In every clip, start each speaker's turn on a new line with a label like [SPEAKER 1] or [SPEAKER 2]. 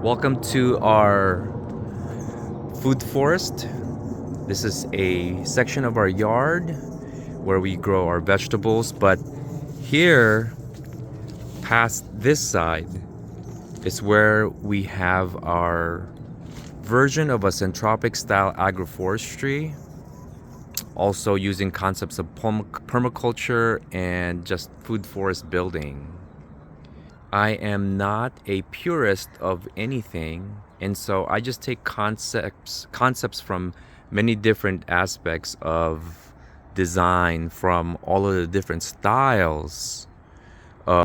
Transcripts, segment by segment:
[SPEAKER 1] Welcome to our food forest. This is a section of our yard where we grow our vegetables, but here, past this side, is where we have our version of a Syntropic style agroforestry, also using concepts of permaculture and just food forest building. I am not a purist of anything, and so I just take concepts from many different aspects of design, from all of the different styles,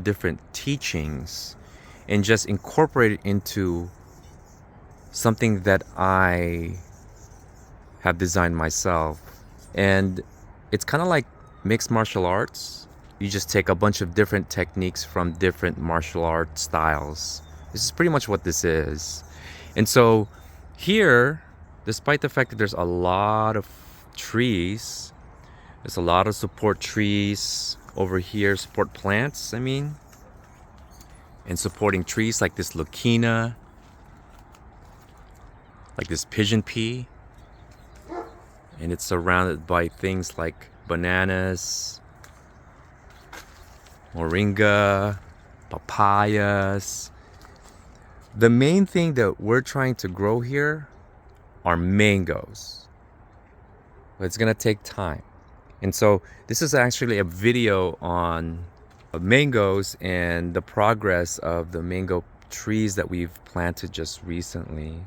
[SPEAKER 1] different teachings, and just incorporate it into something that I have designed myself. And it's kind of like mixed martial arts. You just take a bunch of different techniques from different martial art styles. This is pretty much what this is. And so here, despite the fact that there's a lot of trees, there's a lot of support trees over here, support plants, and supporting trees like this leucaena, like this pigeon pea, and it's surrounded by things like bananas, moringa, papayas. The main thing that we're trying to grow here are mangoes. But it's gonna take time. And so this is actually a video on mangoes and the progress of the mango trees that we've planted just recently.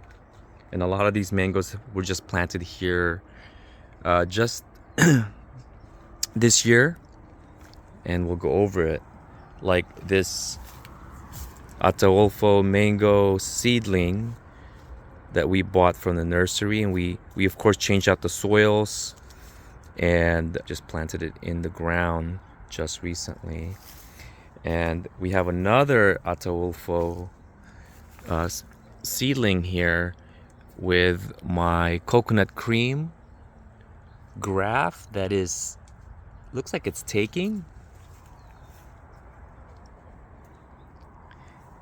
[SPEAKER 1] And a lot of these mangoes were just planted here just this year, and we'll go over it. Like this Ataulfo mango seedling that we bought from the nursery, and we of course changed out the soils and just planted it in the ground just recently. And we have another Ataulfo seedling here with my coconut cream graft that looks like it's taking.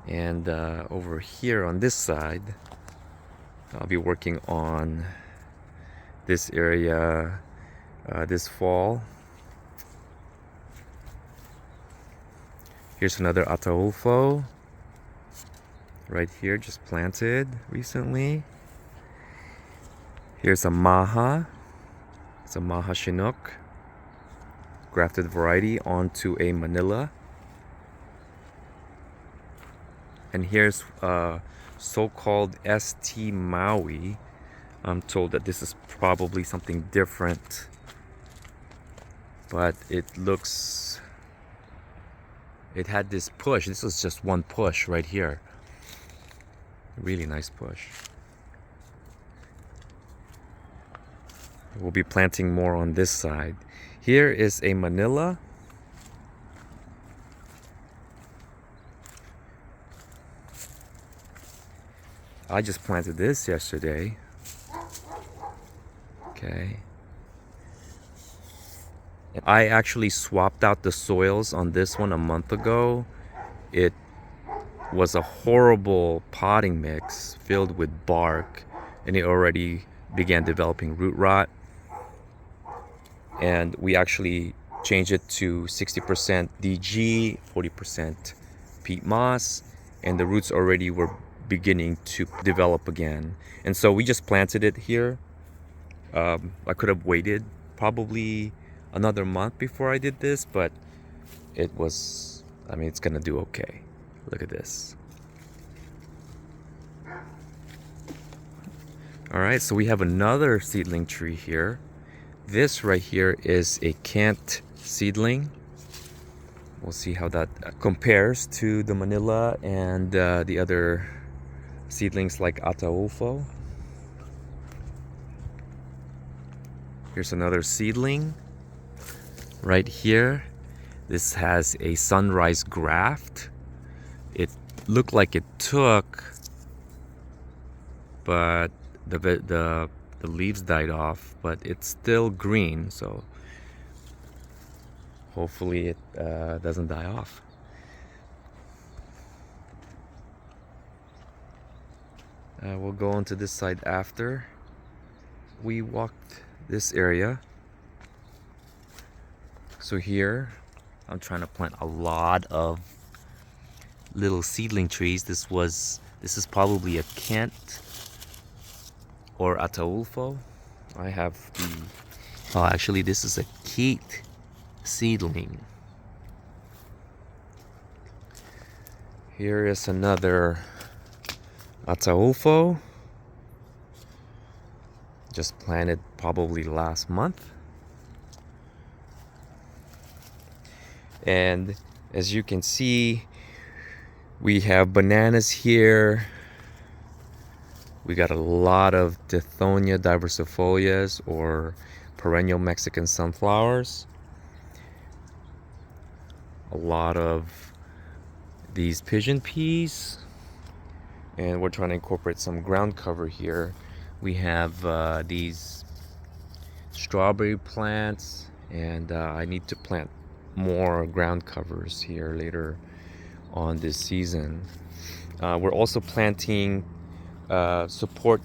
[SPEAKER 1] And over here on this side, I'll be working on this area this fall. Here's another Ataulfo right here, just planted recently. Here's a Maha. It's a Maha Chinook, grafted variety onto a Manila. And here's so-called ST Maui. I'm told that this is probably something different, but it had this push. This was just one push right here. Really nice push. We'll be planting more on this side. Here is a Manila. I just planted this yesterday. Okay. I actually swapped out the soils on this one a month ago. It was a horrible potting mix filled with bark, and it already began developing root rot. And we actually changed it to 60% DG, 40% peat moss, and the roots already were beginning to develop again. And so we just planted it here. I could have waited probably another month before I did this, but it's gonna do okay. Look at this. All right, so we have another seedling tree here. This right here is a Kent seedling. We'll see how that compares to the Manila and the other seedlings like Ataulfo. Here's another seedling right here. This has a sunrise graft. It looked like it took, but the leaves died off, but it's still green, so hopefully it doesn't die off. We'll go onto this side after we walked this area. So here, I'm trying to plant a lot of little seedling trees. This is probably a Kent or Ataulfo. I have actually this is a Keat seedling. Here is another Ataulfo, just planted probably last month. And as you can see, we have bananas here. We got a lot of Tithonia diversifolias, or perennial Mexican sunflowers. A lot of these pigeon peas. And we're trying to incorporate some ground cover here. We have these strawberry plants, and I need to plant more ground covers here later on this season. We're also planting support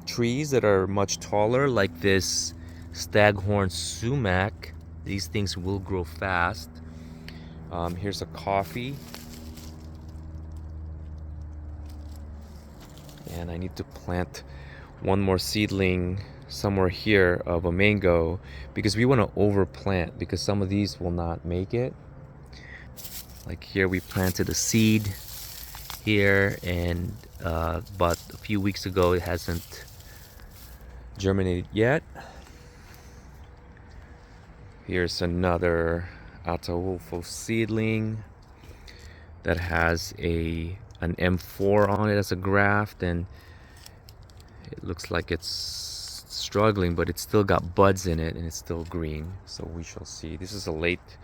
[SPEAKER 1] trees that are much taller, like this staghorn sumac. These things will grow fast. Here's a coffee. And I need to plant one more seedling somewhere here of a mango, because we want to overplant, because some of these will not make it. Like here we planted a seed here, and but a few weeks ago it hasn't germinated yet. Here's another Ataulfo seedling that has an M4 on it as a graft, and it looks like it's struggling, but it's still got buds in it and it's still green, so we shall see. This is a late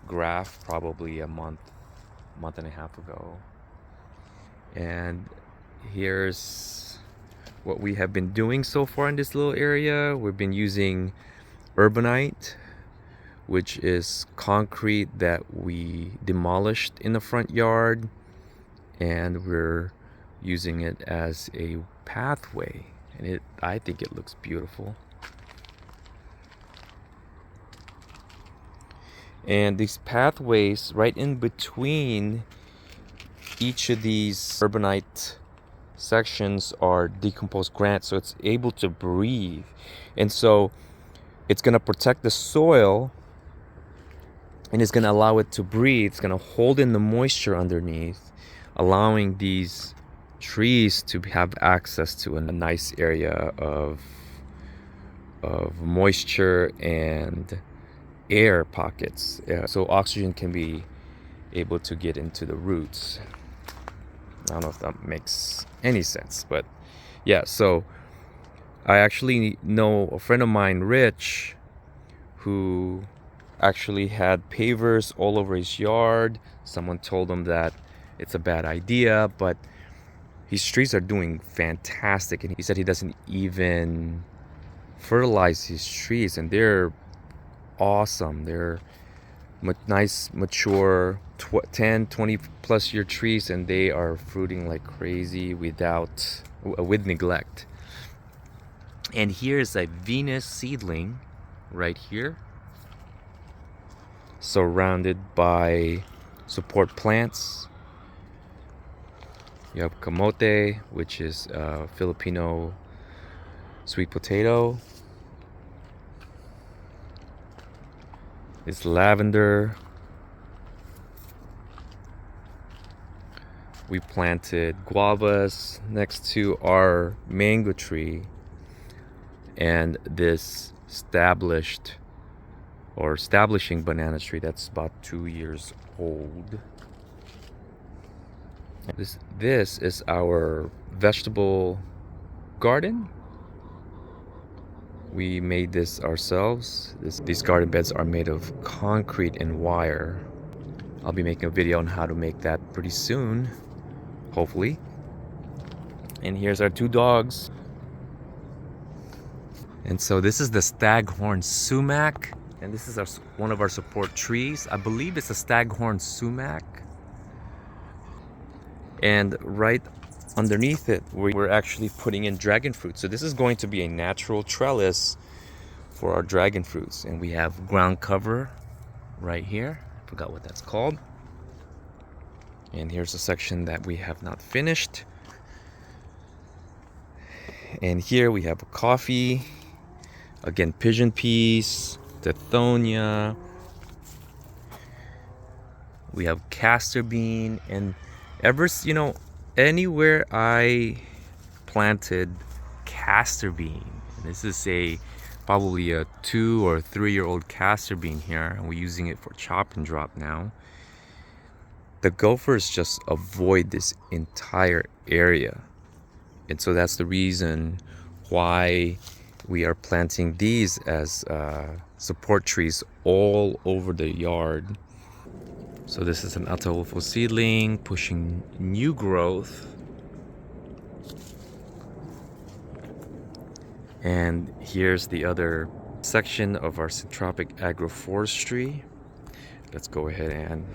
[SPEAKER 1] graft, probably a month and a half ago. And here's what we have been doing so far in this little area. We've been using urbanite, which is concrete that we demolished in the front yard, and we're using it as a pathway, and I think it looks beautiful. And these pathways right in between each of these urbanite sections are decomposed granite, so it's able to breathe, and so it's going to protect the soil, and it's going to allow it to breathe. It's going to hold in the moisture underneath, allowing these trees to have access to a nice area of moisture and air pockets, so oxygen can be able to get into the roots. I don't know if that makes any sense, but yeah. So I actually know a friend of mine, Rich, who actually had pavers all over his yard. Someone told him that it's a bad idea, but his trees are doing fantastic, and he said he doesn't even fertilize his trees, and they're awesome. They're nice, mature 10, 20 plus year trees, and they are fruiting like crazy with neglect. And here's a Venus seedling right here, surrounded by support plants. You have camote, which is Filipino sweet potato. It's lavender. We planted guavas next to our mango tree, and this establishing banana tree that's about 2 years old. This is our vegetable garden. We made this ourselves. These garden beds are made of concrete and wire. I'll be making a video on how to make that pretty soon, hopefully. And here's our 2 dogs. And so this is the staghorn sumac, and this is one of our support trees. I believe it's a staghorn sumac. And right underneath it, we're actually putting in dragon fruit. So this is going to be a natural trellis for our dragon fruits. And we have ground cover right here. I forgot what that's called. And here's a section that we have not finished. And here we have a coffee. Again, pigeon peas, tithonia. We have castor bean. And anywhere I planted castor bean, this is probably a 2 or 3 year old castor bean here, and we're using it for chop and drop now. The gophers just avoid this entire area, and so that's the reason why we are planting these as support trees all over the yard. So this is an Ataulfo seedling pushing new growth. And here's the other section of our Syntropic agroforestry. Let's go ahead and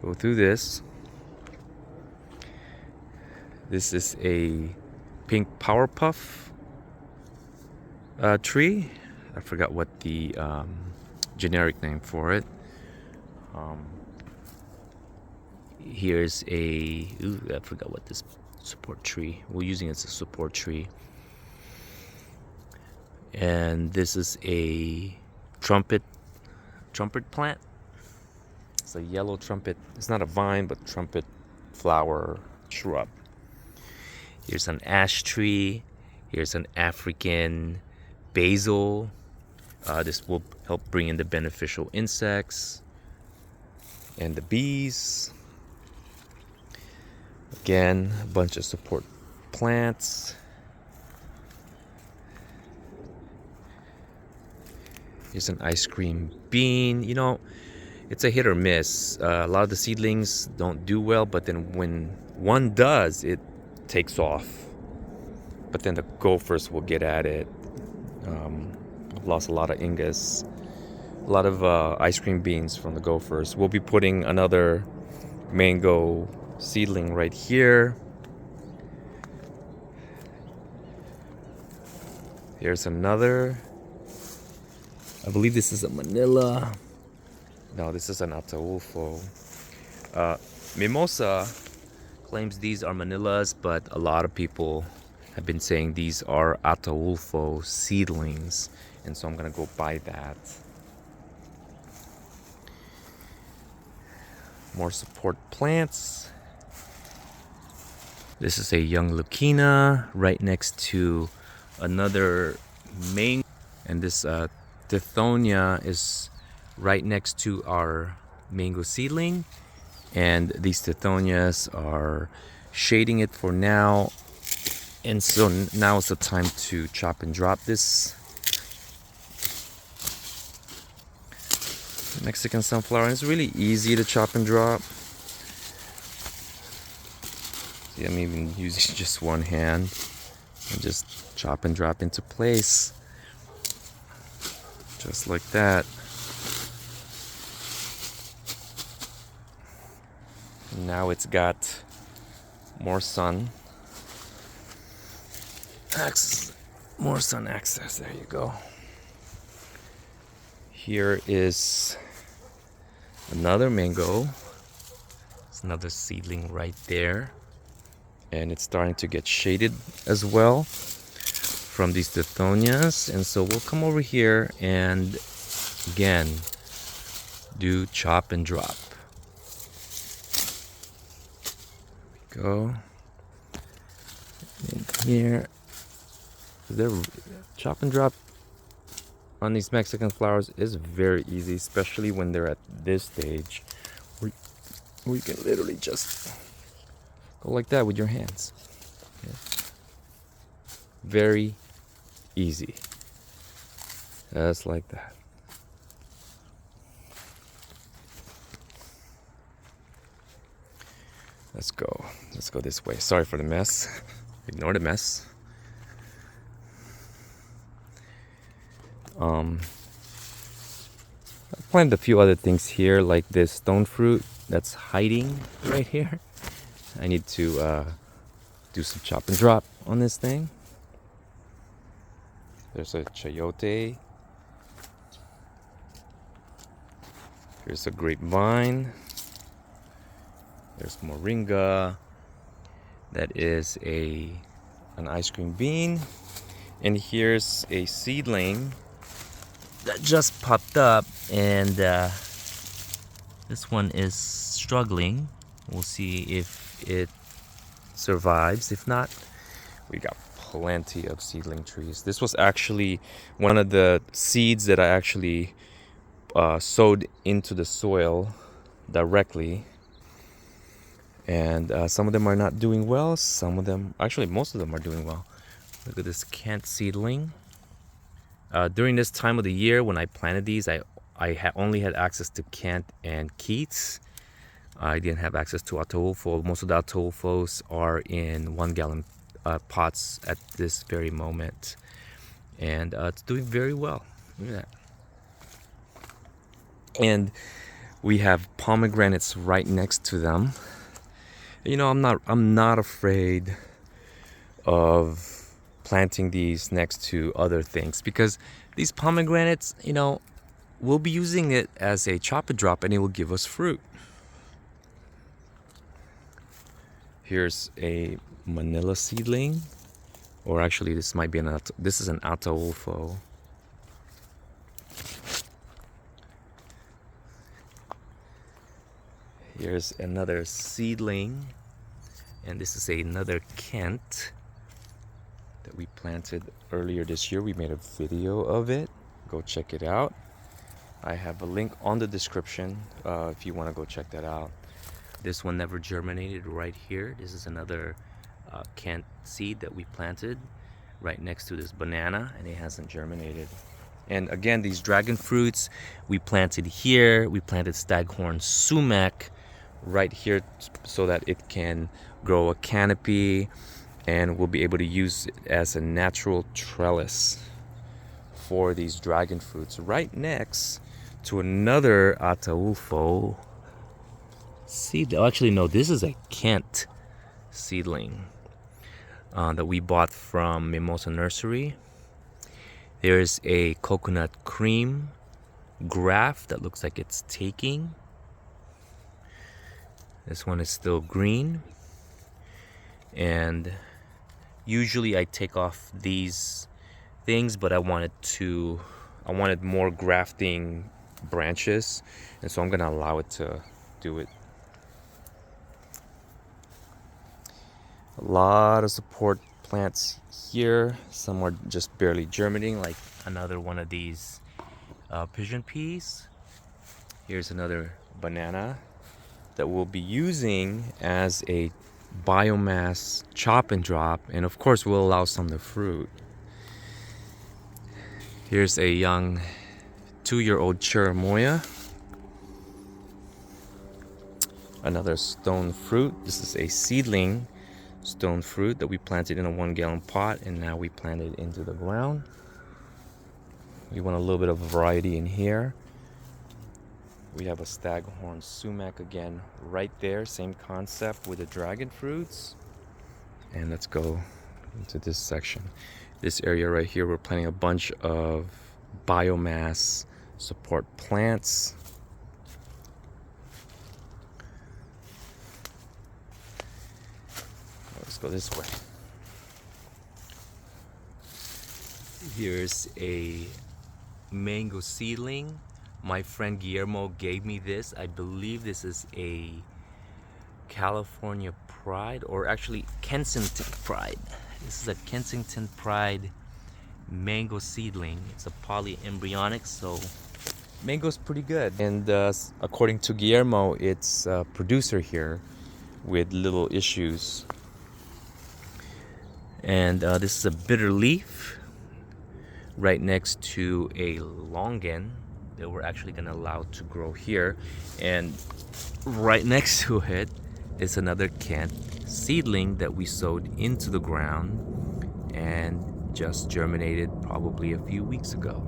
[SPEAKER 1] go through this. This is a pink power puff tree. I forgot what the generic name for it. Here's I forgot what this support tree. We're using it as a support tree. And this is a trumpet plant. It's a yellow trumpet. It's not a vine, but trumpet flower shrub. Here's an ash tree. Here's an African basil. This will help bring in the beneficial insects and the bees. Again, a bunch of support plants. Here's an ice cream bean. It's a hit or miss. A lot of the seedlings don't do well, but then when one does, it takes off. But then the gophers will get at it. I've lost a lot of ingus, a lot of ice cream beans from the gophers. We'll be putting another mango seedling right here. Here's another. I believe this is a Manila. No, this is an Ataulfo. Mimosa claims these are Manilas, but a lot of people have been saying these are Ataulfo seedlings, and so I'm gonna go buy that. More support plants. This is a young Lucina right next to another mango, and this tithonia is right next to our mango seedling, and these tithonias are shading it for now, and so now is the time to chop and drop this Mexican sunflower. And it's really easy to chop and drop. See, I'm even using just one hand and just chop and drop into place. Just like that. Now it's got more sun access. More sun access. There you go. Here is another mango. It's another seedling right there. And it's starting to get shaded as well from these tithonias. And so we'll come over here and again do chop and drop. There we go. In here. There, chop and drop on these Mexican flowers is very easy, especially when they're at this stage where you can literally just go like that with your hands. Okay. Very easy. Just like that. Let's go. Let's go this way. Sorry for the mess. Ignore the mess. I planted a few other things here, like this stone fruit that's hiding right here. I need to do some chop and drop on this thing. There's a chayote. Here's a grapevine. There's moringa. That is an ice cream bean. And here's a seedling that just popped up, and this one is struggling. We'll see if it survives. If not, we got plenty of seedling trees. This was actually one of the seeds that I actually sowed into the soil directly. And some of them are not doing well. Some of them, actually most of them are doing well. Look at this Kent seedling. During this time of the year when I planted these, I only had access to Kent and Keats. I didn't have access to Ataulfo. Most of the Ataulfos are in 1 gallon pots at this very moment. And it's doing very well. Look at that. And we have pomegranates right next to them. You know, I'm not afraid of planting these next to other things, because these pomegranates, you know, we'll be using it as a chop and drop and it will give us fruit. Here's a Manila seedling, or actually this might be this is an Ataulfo. Here's another seedling, and this is another Kent that we planted earlier this year. We made a video of it. Go check it out. I have a link on the description if you want to go check that out. This one never germinated right here. This is another Kent seed that we planted right next to this banana, and it hasn't germinated. And again, these dragon fruits we planted here. We planted staghorn sumac right here so that it can grow a canopy, and we'll be able to use it as a natural trellis for these dragon fruits right next to another Ataulfo seed. Actually, no, this is a Kent seedling that we bought from Mimosa Nursery. There's a coconut cream graft that looks like it's taking. This one is still green, and usually I take off these things, but I wanted more grafting branches, and so I'm gonna allow it to do it. A lot of support plants here. Some are just barely germinating, like another one of these pigeon peas. Here's another banana that we'll be using as a biomass chop and drop, and of course we'll allow some to fruit. Here's a young 2-year-old cherimoya, another stone fruit. This is a seedling stone fruit that we planted in a 1 gallon pot, and now we planted into the ground. We want a little bit of variety in here. We have a staghorn sumac again right there, same concept with the dragon fruits. And let's go into this section. This area right here, we're planting a bunch of biomass support plants. Let's go this way. Here's a mango seedling. My friend Guillermo gave me this. I believe this is a California Pride, or actually Kensington Pride. This is a Kensington Pride mango seedling. It's a polyembryonic, so mango's pretty good. And according to Guillermo, it's a producer here with little issues. And this is a bitter leaf right next to a longan that we're actually going to allow to grow here. And right next to it is another Kent seedling that we sowed into the ground and just germinated probably a few weeks ago.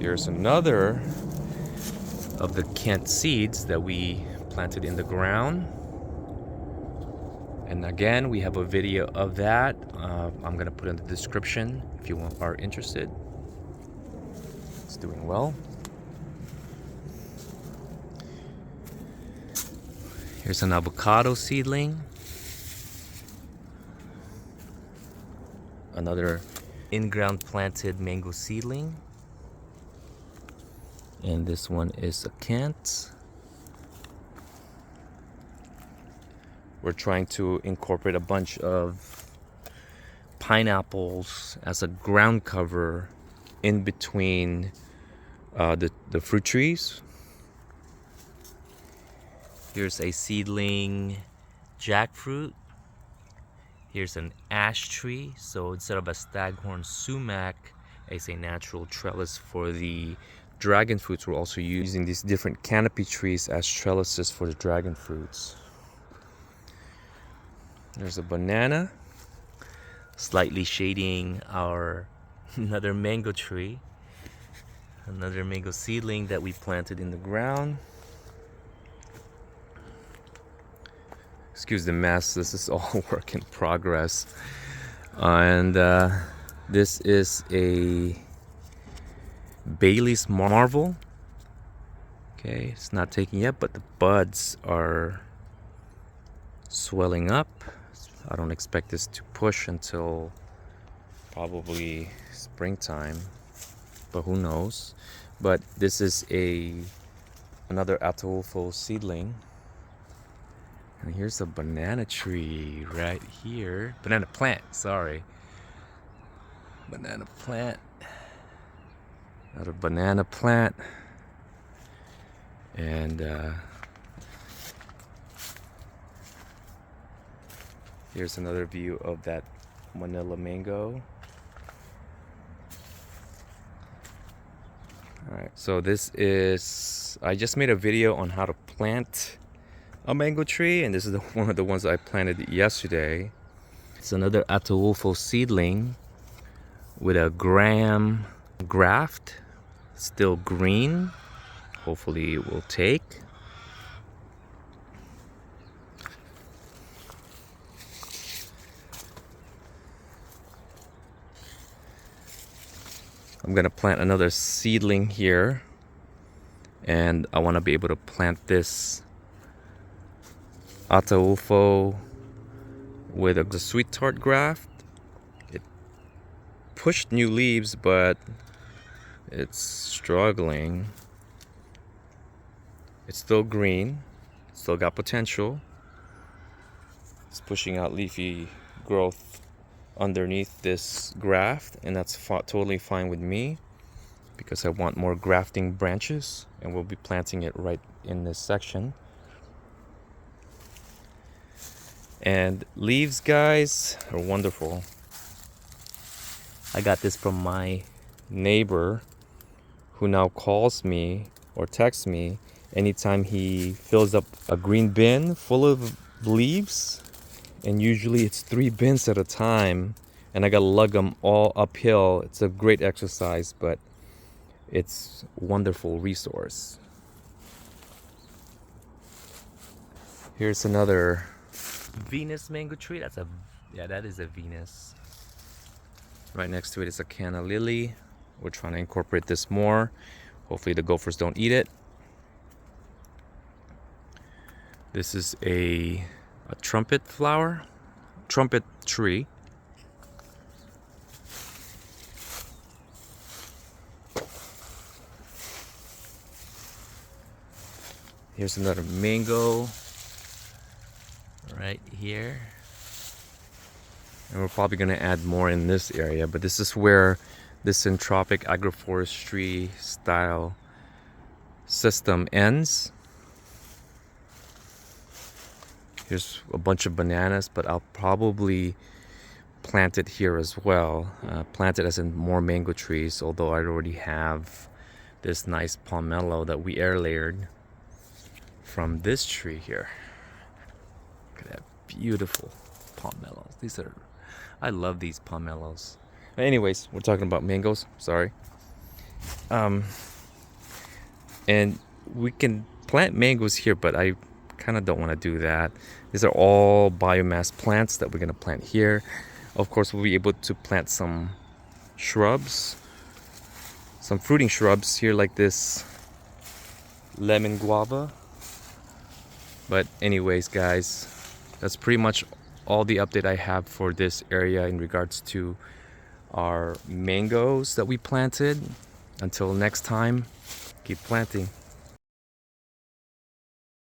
[SPEAKER 1] Here's another of the Kent seeds that we planted in the ground. And again, we have a video of that. I'm gonna put in the description if you are interested. It's doing well. Here's an avocado seedling. Another in-ground planted mango seedling. And this one is a Kent. We're trying to incorporate a bunch of pineapples as a ground cover in between the fruit trees. Here's a seedling jackfruit. Here's an ash tree. So instead of a staghorn sumac, it's a natural trellis for the dragon fruits. We're also using these different canopy trees as trellises for the dragon fruits. There's a banana, slightly shading our another mango tree, another mango seedling that we planted in the ground. Excuse the mess, this is all work in progress. And this is a Bailey's Marvel. Okay, it's not taking yet, but the buds are swelling up. I don't expect this to push until probably springtime, but who knows. But this is another Ataulfo seedling. And here's a banana tree right here. Banana plant, sorry. Banana plant. Another banana plant. And here's another view of that Manila mango. Alright, so this is, I just made a video on how to plant a mango tree, and this is one of the ones I planted yesterday. It's another Ataulfo seedling with a gram graft, still green. Hopefully it will take. I'm gonna plant another seedling here, and I want to be able to plant this Ataulfo with a sweet tart graft. It pushed new leaves, but it's struggling. It's still green, still got potential. It's pushing out leafy growth underneath this graft, and that's totally fine with me because I want more grafting branches, and we'll be planting it right in this section. And leaves, guys, are wonderful. I got this from my neighbor, who now calls me or texts me anytime he fills up a green bin full of leaves, and usually it's 3 bins at a time, and I gotta lug them all uphill. It's a great exercise, but it's a wonderful resource. Here's another Venus mango tree. That is a Venus. Right next to it is a canna lily. We're trying to incorporate this more. Hopefully the gophers don't eat it. This is a trumpet flower, trumpet tree. Here's another mango right here. And we're probably going to add more in this area, but this is where the Syntropic agroforestry style system ends. Here's a bunch of bananas, but I'll probably plant it here as well. Plant it as in more mango trees, although I already have this nice pomelo that we air layered from this tree here. Look at that beautiful pomelos. I love these pomelos. Anyways, we're talking about mangoes, sorry. And we can plant mangoes here, but I kind of don't want to do that. These are all biomass plants that we're going to plant here. Of course, we'll be able to plant some shrubs, some fruiting shrubs here, like this lemon guava. But anyways, guys, that's pretty much all the update I have for this area in regards to our mangoes that we planted. Until next time, keep planting.